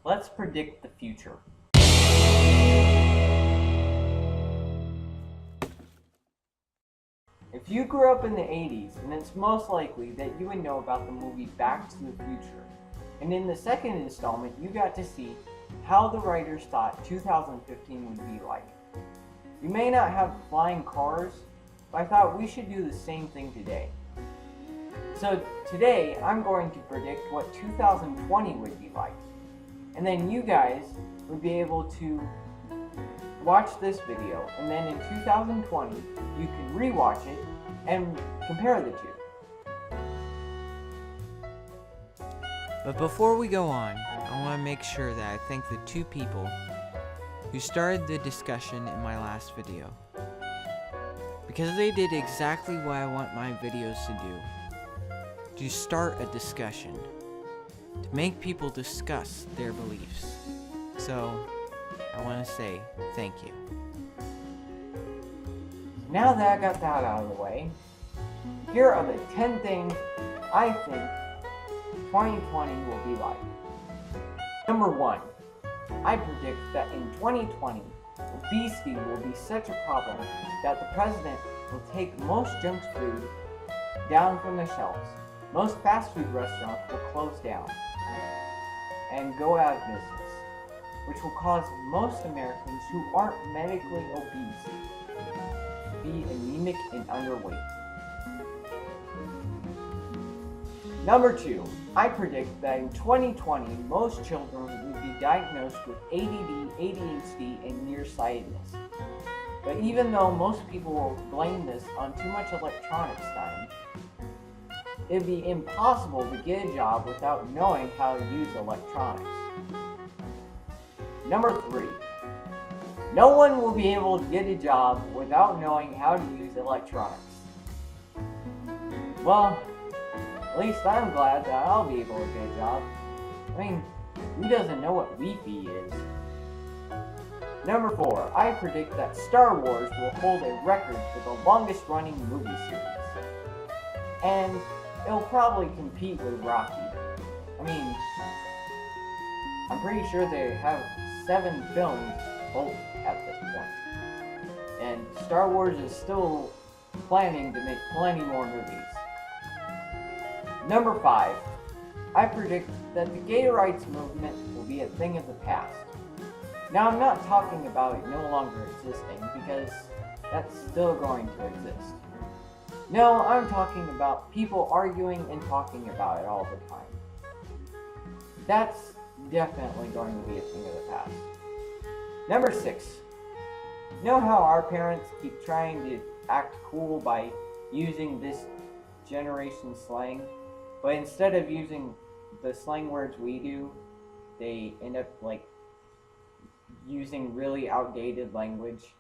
Let's predict the future. If you grew up in the 80s, then it's most likely that you would know about the movie Back to the Future. And in the second installment, you got to see how the writers thought 2015 would be like. You may not have flying cars, but I thought we should do the same thing today. So today, I'm going to predict what 2020 would be like. And then you guys would be able to watch this video, and then in 2020, you can rewatch it and compare the two. But before we go on, I want to make sure that I thank the two people who started the discussion in my last video. Because they did exactly what I want my videos to do. To start a discussion. To make people discuss their beliefs. So, I want to say thank you. Now that I got that out of the way, here are the 10 things I think 2020 will be like. Number 1, I predict that in 2020, obesity will be such a problem that the president will take most junk food down from the shelves. Most fast food restaurants will close down and go out of business, which will cause most Americans who aren't medically obese to be anemic and underweight. Number 2, I predict that in 2020, most children will be diagnosed with ADD, ADHD, and nearsightedness. But even though most people will blame this on too much electronics time, it'd be impossible to get a job without knowing how to use electronics. Number 3, no one will be able to get a job without knowing how to use electronics. Well, at least I'm glad that I'll be able to get a job. I mean, who doesn't know what Wi-Fi is? Number 4, I predict that Star Wars will hold a record for the longest running movie series. And it'll probably compete with Rocky. I mean, I'm pretty sure they have 7 films both at this point. And Star Wars is still planning to make plenty more movies. Number 5, I predict that the gay rights movement will be a thing of the past. Now, I'm not talking about it no longer existing, because that's still going to exist. No, I'm talking about people arguing and talking about it all the time. That's definitely going to be a thing of the past. Number 6, know how our parents keep trying to act cool by using this generation slang? But instead of using the slang words we do, they end up using really outdated language.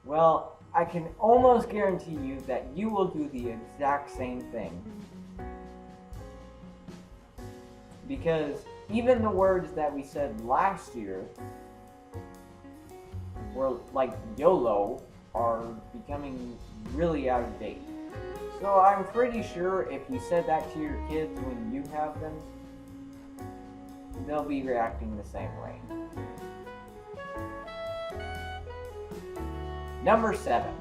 Well, I can almost guarantee you that you will do the exact same thing. Because even the words that we said last year were like YOLO are becoming really out of date. So I'm pretty sure if you said that to your kids when you have them, they'll be reacting the same way. Number 7.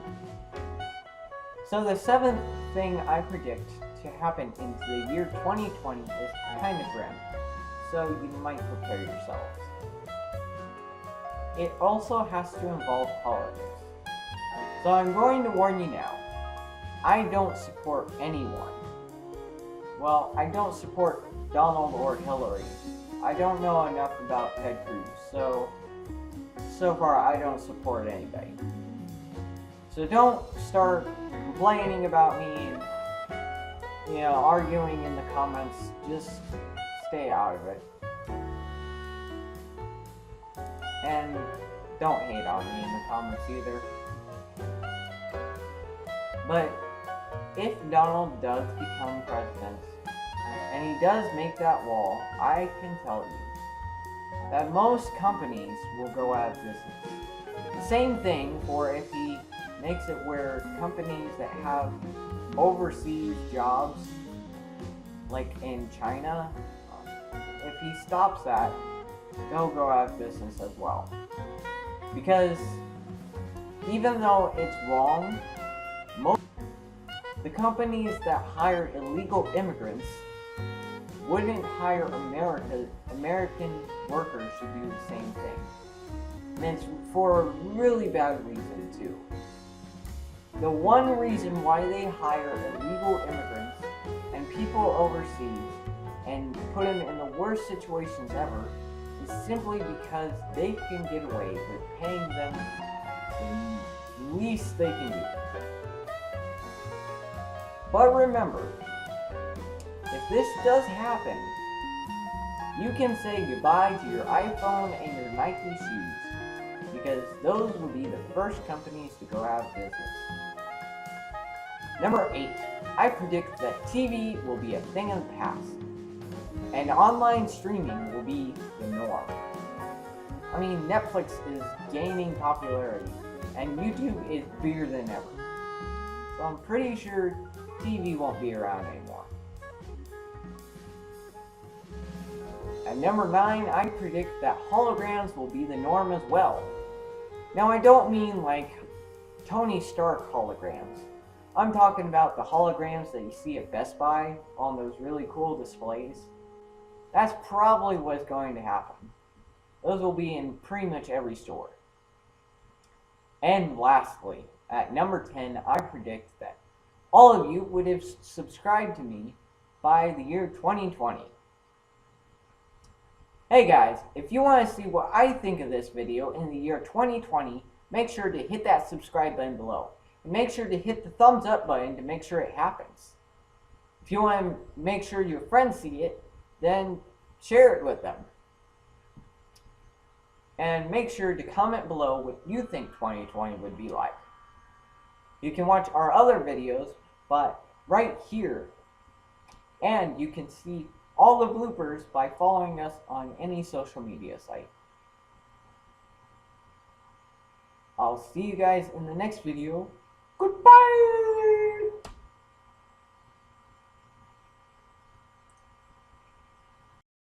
So the 7th thing I predict to happen into the year 2020 is kind of grim, so you might prepare yourselves. It also has to involve politics. So I'm going to warn you now. I don't support anyone. Well, I don't support Donald or Hillary. I don't know enough about Ted Cruz, so far I don't support anybody. So don't start complaining about me and, arguing in the comments. Just stay out of it. And don't hate on me in the comments either. But if Donald does become president, and he does make that wall, I can tell you that most companies will go out of business. The same thing for if he makes it where companies that have overseas jobs, like in China, if he stops that, they'll go out of business as well. Because even though it's wrong, the companies that hire illegal immigrants wouldn't hire American workers to do the same thing. And it's for a really bad reason too. The one reason why they hire illegal immigrants and people overseas and put them in the worst situations ever is simply because they can get away with paying them the least they can do. But remember, if this does happen, you can say goodbye to your iPhone and your Nike shoes, because those will be the first companies to go out of business. Number 8, I predict that TV will be a thing of the past, and online streaming will be the norm. I mean, Netflix is gaining popularity, and YouTube is bigger than ever. So I'm pretty sure TV won't be around anymore. At number 9, I predict that holograms will be the norm as well. Now, I don't mean like Tony Stark holograms. I'm talking about the holograms that you see at Best Buy on those really cool displays. That's probably what's going to happen. Those will be in pretty much every store. And lastly, at number 10, I predict that all of you would have subscribed to me by the year 2020. Hey guys, if you want to see what I think of this video in the year 2020, make sure to hit that subscribe button below. And make sure to hit the thumbs up button to make sure it happens. If you want to make sure your friends see it, then share it with them. And make sure to comment below what you think 2020 would be like. You can watch our other videos, but right here. And you can see all the bloopers by following us on any social media site. I'll see you guys in the next video.